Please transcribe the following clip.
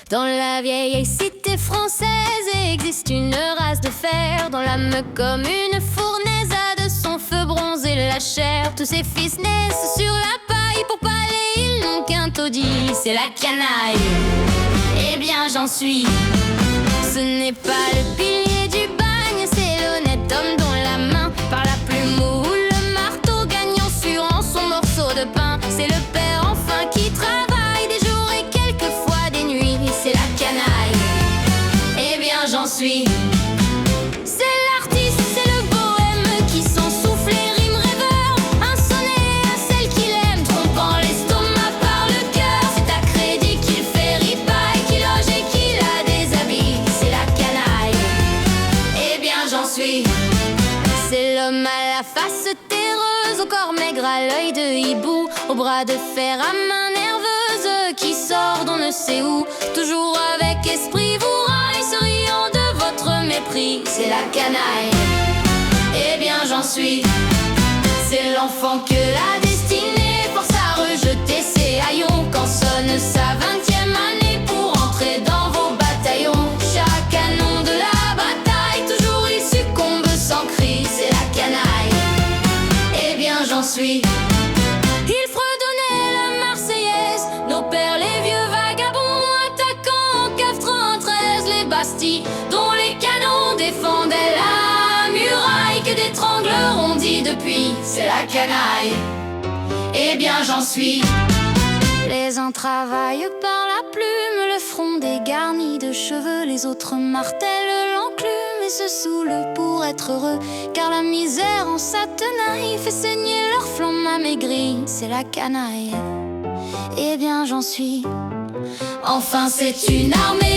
Dans la vieille cité française existe une race de fer, dont l'âme comme une fournaise a de son feu bronzé la chair. Tous ses fils naissent sur la paille, pour parler ils n'ont qu'un taudis, c'est la canaille. Eh bien j'en suis. Ce n'est pas le pilier du bagne, c'est l'honnête homme dont la main par la plume ou le marteau gagnant sur en son morceau de pain. C'est le père enfin qui travaille des jours et quelquefois des nuits, c'est la canaille. Eh bien j'en suis. C'est l'artiste, c'est le bohème qui sans souffler rime rêveur. Un sonnet à celle qu'il aime, trompant l'estomac par le cœur. C'est à crédit qu'il fait ripaille, qu'il loge et qu'il a des habits, c'est la canaille. Eh bien j'en suis. C'est l'homme à la face terreuse, au corps maigre, à l'œil de hibou, au bras de fer, à main nerveuse, qui sort d'on ne sait où. Toujours avec esprit vous raille, se riant de votre mépris, c'est la canaille. Eh bien j'en suis. C'est l'enfant que la destinée force à rejeter ses haillons quand sonne sa 20e année pour entrer dans vos bataillons. Chaque canon de la bataille, toujours il succombe sans cri, c'est la canaille. Eh bien j'en suis. Il fredonnait la Marseillaise, nos pères les vieux vagabonds, attaquant en cave 93 les bastilles dont les canons défendaient la muraille. Que des trangleurs ont dit depuis, c'est la canaille. Eh bien j'en suis. Les uns travaillent par la plume, le front dégarni de cheveux, les autres martèlent l'enclume et se saoulent pour être heureux, car la misère en sa tenaille fait saigner leur flamme amaigrie, c'est la canaille. Eh bien j'en suis. Enfin c'est une armée